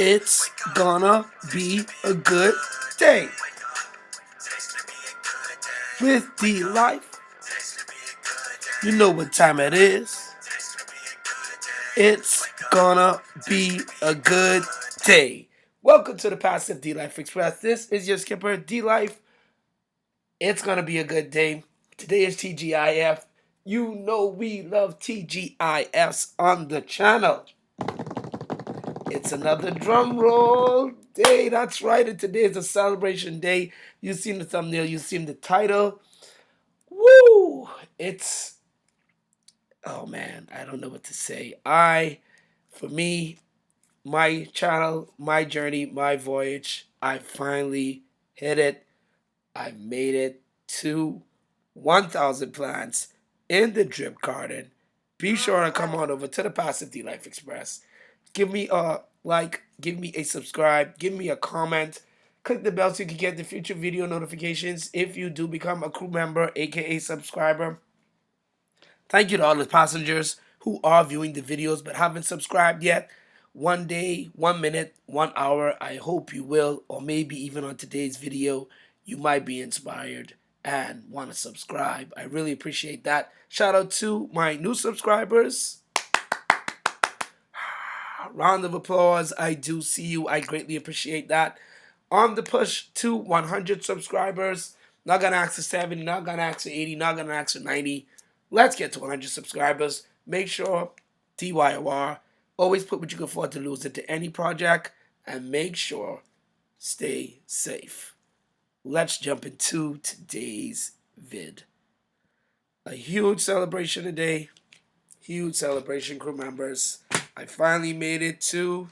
It's gonna be a good day with D Life. You know what time it is. It's gonna be a good day. Welcome to the Passive D Life Express. This is your skipper, D Life. It's gonna be a good day. Today is TGIF. You know we love TGIFs on the channel. It's another drum roll day. That's right. And today is a celebration day. You've seen the thumbnail. You've seen the title. Woo! Oh man, I don't know what to say. For me, my channel, my journey, my voyage, I finally hit it. I made it to 1,000 plants in the drip garden. Be sure to come on over to the Passive D Life Express. Give me a like, give me a subscribe, give me a comment. Click the bell so you can get the future video notifications if you do become a crew member, aka subscriber. Thank you to all the passengers who are viewing the videos but haven't subscribed yet. One day, 1 minute, 1 hour, I hope you will, or maybe even on today's video, you might be inspired and want to subscribe. I really appreciate that. Shout out to my new subscribers. Round of applause. I do see you. I greatly appreciate that. On the push to 100 subscribers. Not gonna ask for 70, not gonna ask for 80, not gonna ask for 90. Let's get to 100 subscribers. Make sure DYOR. Always put what you can afford to lose into any project. And make sure stay safe. Let's jump into today's vid. A huge celebration today. Huge celebration, crew members. I finally made it to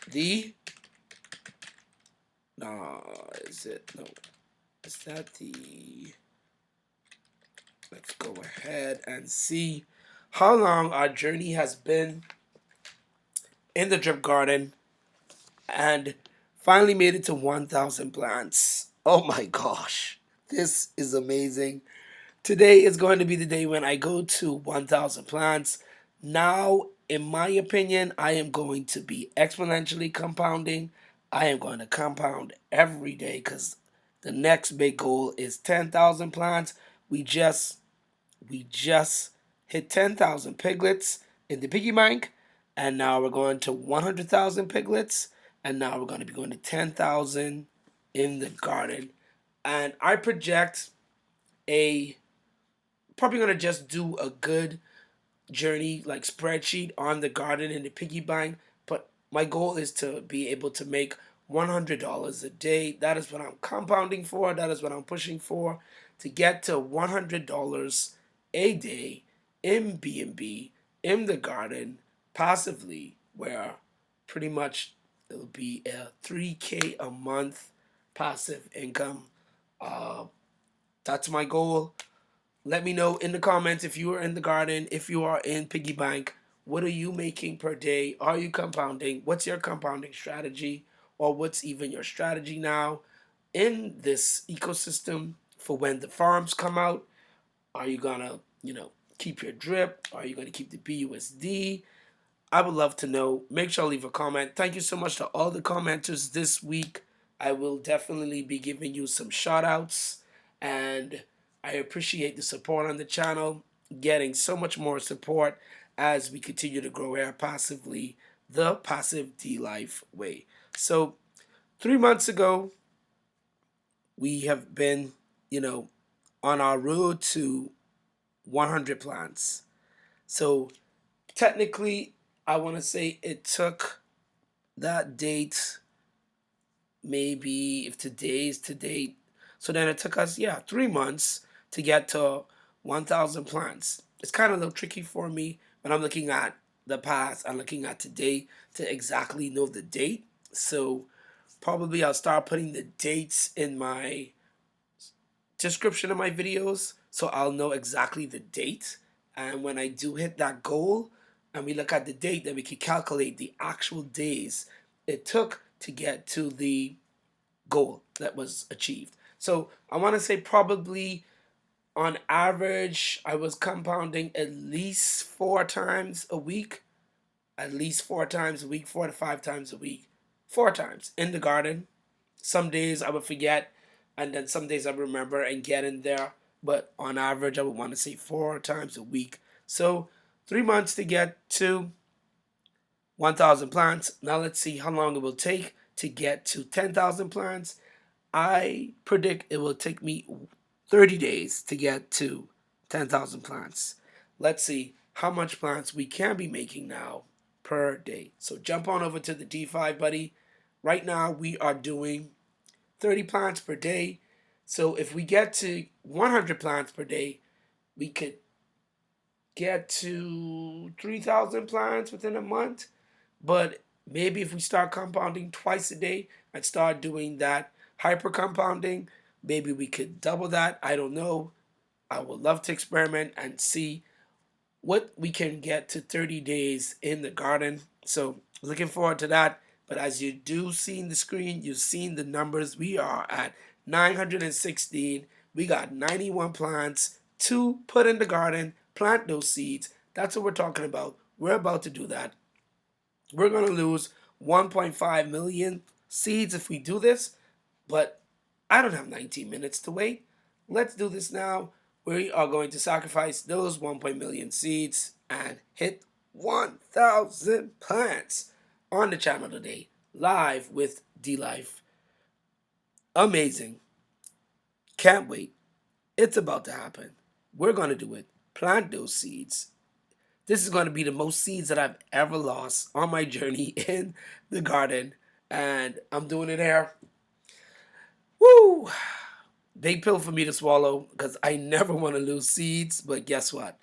the... No, is it? No. Is that the... Let's go ahead and see how long our journey has been in the drip garden and finally made it to 1,000 plants. Oh my gosh. This is amazing. Today is going to be the day when I go to 1,000 plants. Now, in my opinion, I am going to be exponentially compounding. I am going to compound every day because the next big goal is 10,000 plants. We just hit 10,000 piglets in the piggy bank, and now we're going to 100,000 piglets, and now we're going to be going to 10,000 in the garden. And I project probably going to just do a good journey like spreadsheet on the garden and the piggy bank, but my goal is to be able to make $100 a day. That is what I'm compounding for. That is what I'm pushing for, to get to $100 a day in B&B, in the garden, passively, where pretty much it'll be a 3K a month passive income. That's my goal. Let me know in the comments if you are in the garden, if you are in piggy bank. What are you making per day? Are you compounding? What's your compounding strategy? Or what's even your strategy now in this ecosystem for when the farms come out? Are you gonna, keep your drip? Are you gonna keep the BUSD? I would love to know. Make sure to leave a comment. Thank you so much to all the commenters this week. I will definitely be giving you some shout outs, and I appreciate the support on the channel, getting so much more support as we continue to grow here passively, the Passive D Life way. So 3 months ago, we have been, on our road to 100 plants. So technically, I want to say it took that date, maybe if today's to date, so then it took us 3 months to get to 1,000 plants. It's kind of a little tricky for me when I'm looking at the past. I'm looking at today to exactly know the date. So probably I'll start putting the dates in my description of my videos so I'll know exactly the date. And when I do hit that goal and we look at the date, then we can calculate the actual days it took to get to the goal that was achieved. So I want to say probably on average I was compounding at least 4 times a week. at least 4 times a week, 4 to 5 times a week, 4 times in the garden. Some days I would forget, and then some days I remember and get in there. But on average, I would want to say 4 times a week. So 3 months to get to 1,000 plants. Now let's see how long it will take to get to 10,000 plants. I predict it will take me 30 days to get to 10,000 plants. Let's see how much plants we can be making now per day. So jump on over to the D5, buddy. Right now we are doing 30 plants per day. So if we get to 100 plants per day, we could get to 3,000 plants within a month. But maybe if we start compounding twice a day and start doing that hyper compounding, maybe we could double that. I don't know. I would love to experiment and see what we can get to 30 days in the garden. So looking forward to that. But as you do see in the screen, you've seen the numbers. We are at 916. We got 91 plants to put in the garden, plant those seeds. That's what we're talking about. We're about to do that. We're going to lose 1.5 million seeds if we do this, but I don't have 19 minutes to wait. Let's do this now. We are going to sacrifice those 1 million seeds and hit 1,000 plants on the channel today, live with D Life. Amazing. Can't wait. It's about to happen. We're going to do it. Plant those seeds. This is going to be the most seeds that I've ever lost on my journey in the garden. And I'm doing it here. Woo! Big pill for me to swallow because I never want to lose seeds. But guess what?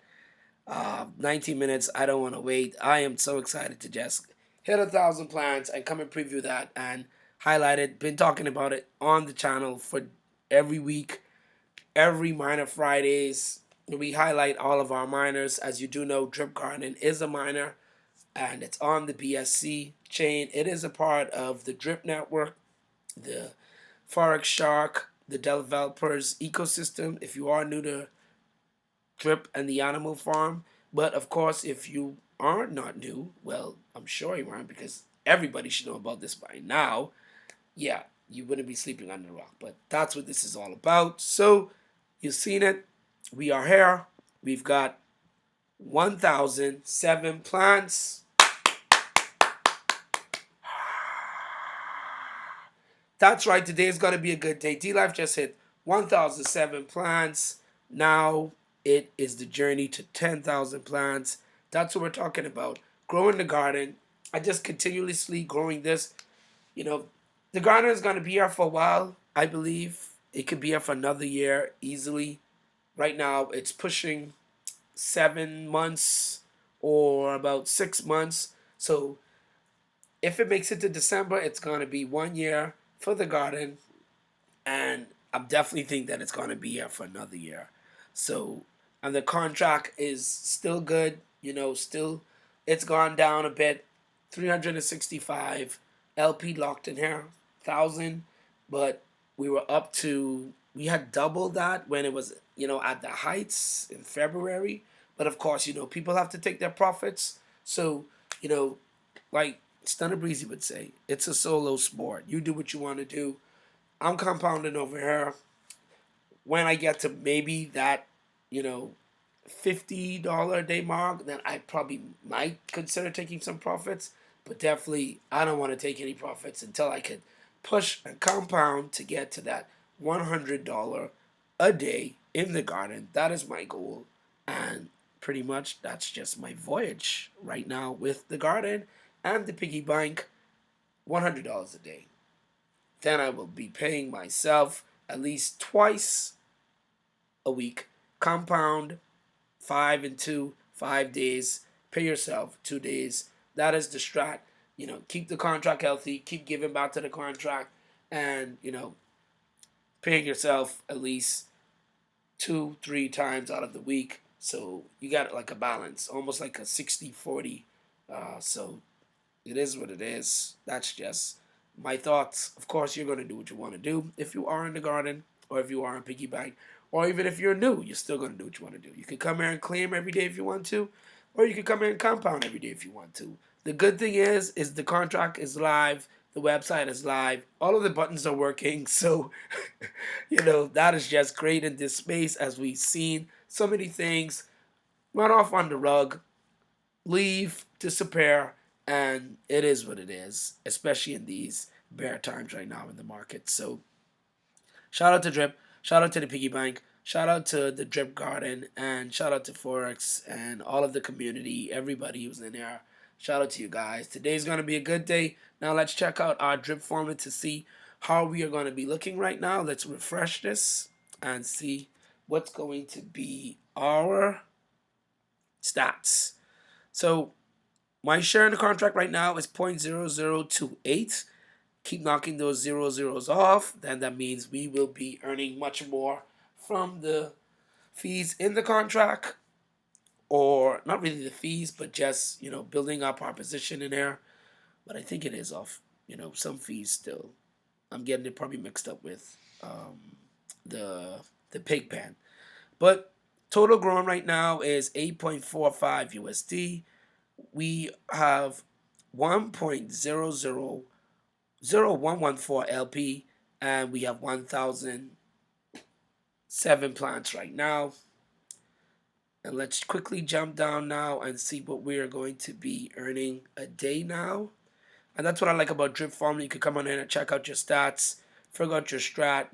19 minutes. I don't want to wait. I am so excited to just hit 1,000 plants and come and preview that and highlight it. Been talking about it on the channel for every week, every Miner Fridays. We highlight all of our miners. As you do know, Drip Garden is a miner, and it's on the BSC chain. It is a part of the Drip network, the Forex Shark, the developers ecosystem. If you are new to Drip and the Animal Farm, but of course, if you are not new, well, I'm sure you aren't because everybody should know about this by now. Yeah, you wouldn't be sleeping under a rock, but that's what this is all about. So, you've seen it. We are here. We've got 1,007 plants. That's right. Today is going to be a good day. D-Life just hit 1,007 plants. Now it is the journey to 10,000 plants. That's what we're talking about. Growing the garden. I just continuously growing this. You know, the garden is going to be here for a while, I believe. It could be here for another year easily. Right now, it's pushing 7 months or about 6 months. So if it makes it to December, it's going to be 1 year for the garden. And I definitely think that it's going to be here for another year. So, and the contract is still good. You know, still, it's gone down a bit. 365 LP locked in here, 1,000. But we were up to, we had doubled that when it was, at the heights in February. But of course, people have to take their profits. So, like Stunner Breezy would say, it's a solo sport. You do what you want to do. I'm compounding over here. When I get to maybe that, $50 a day mark, then I probably might consider taking some profits. But definitely, I don't want to take any profits until I could push and compound to get to that $100 a day in the garden. That is my goal. And pretty much that's just my voyage right now with the garden and the piggy bank. $100 a day. Then I will be paying myself at least twice a week. Compound 5 and 2, 5 days. Pay yourself 2 days. That is the strat. Keep the contract healthy. Keep giving back to the contract. And, paying yourself at least 2, 3 times out of the week. So you got like a balance. Almost like a 60-40. So it is what it is. That's just my thoughts. Of course, you're going to do what you want to do. If you are in the garden, or if you are in piggy bank, or even if you're new, you're still going to do what you want to do. You can come here and claim every day if you want to, or you can come here and compound every day if you want to. The good thing is the contract is live, the website is live, all of the buttons are working. So, that is just great in this space as we've seen so many things run off on the rug, leave, disappear, and it is what it is, especially in these bear times right now in the market. So, shout out to Drip, shout out to the piggy bank, shout out to the Drip Garden, and shout out to Forex and all of the community, everybody who's in there. Shout out to you guys. Today's going to be a good day. Now let's check out our drip formula to see how we are going to be looking right now. Let's refresh this and see what's going to be our stats. So my share in the contract right now is 0.0028. Keep knocking those zeros off, then that means we will be earning much more from the fees in the contract, or not really the fees, but just building up our position in there. But I think it is off some fees still. I'm getting it probably mixed up with the pig pen. But total grown right now is 8.45 USD. We have 1.00114 LP, and we have 1,007 plants right now. And let's quickly jump down now and see what we are going to be earning a day now. And that's what I like about Drip Farm. You can come on in and check out your stats, figure out your strat.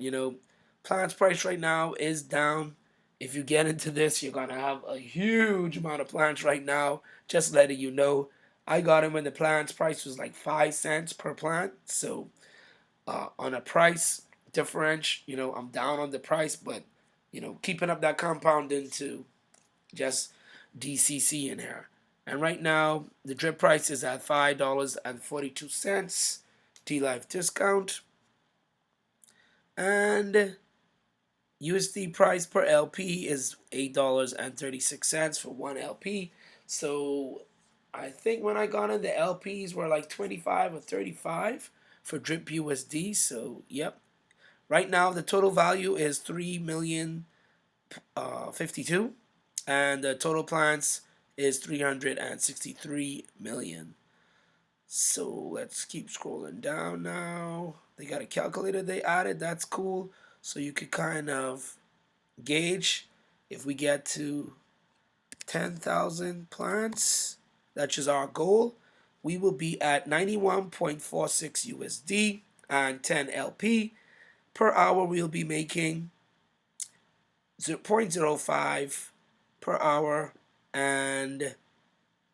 Plants price right now is down. If you get into this, you're going to have a huge amount of plants right now. Just letting you know. I got them when the plants price was like 5 cents per plant. So on a price differential, I'm down on the price, but, keeping up that compounding to just DCC in here. And right now, the drip price is at $5.42, D-Life discount. And USD price per LP is $8.36 for one LP. So I think when I got in, the LPs were like 25 or 35 for drip USD. So, yep. Right now, the total value is 3,052,000. And the total plants is 363 million. So let's keep scrolling down now. They got a calculator they added. That's cool. So you could kind of gauge if we get to 10,000 plants. That's just our goal. We will be at 91.46 USD and 10 LP. Per hour, we'll be making 0.05 per hour, and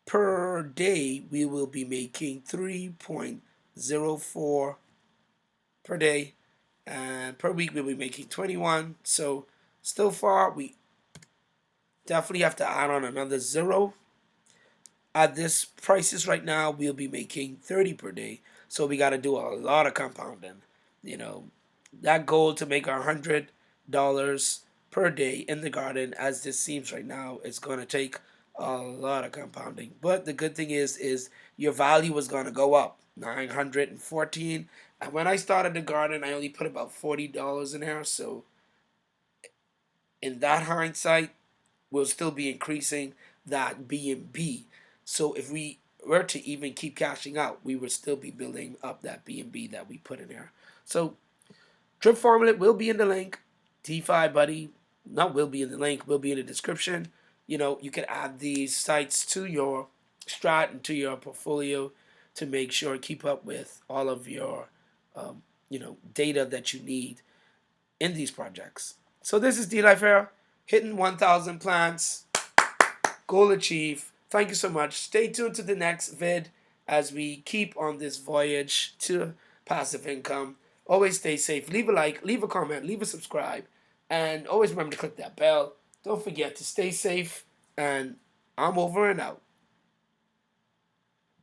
per day we will be making 3.04 per day, and per week we'll be making 21. So still far, we definitely have to add on another 0. At this prices right now, we'll be making 30 per day. So we got to do a lot of compounding. That goal to make $100 per day in the garden, as this seems right now, is going to take a lot of compounding. But the good thing is your value is going to go up. 914. And when I started the garden, I only put about $40 in there. So in that hindsight, we'll still be increasing that B&B. So if we were to even keep cashing out, we would still be building up that B&B that we put in there. So drip formula will be in the link. DeFi Buddy, not will be in the link, will be in the description. You can add these sites to your strat and to your portfolio to make sure keep up with all of your data that you need in these projects. So this is D-Life here, hitting 1,000 plants, goal achieved. Thank you so much. Stay tuned to the next vid as we keep on this voyage to passive income. Always stay safe. Leave a like, leave a comment, leave a subscribe, and always remember to click that bell. Don't forget to stay safe, and I'm over and out.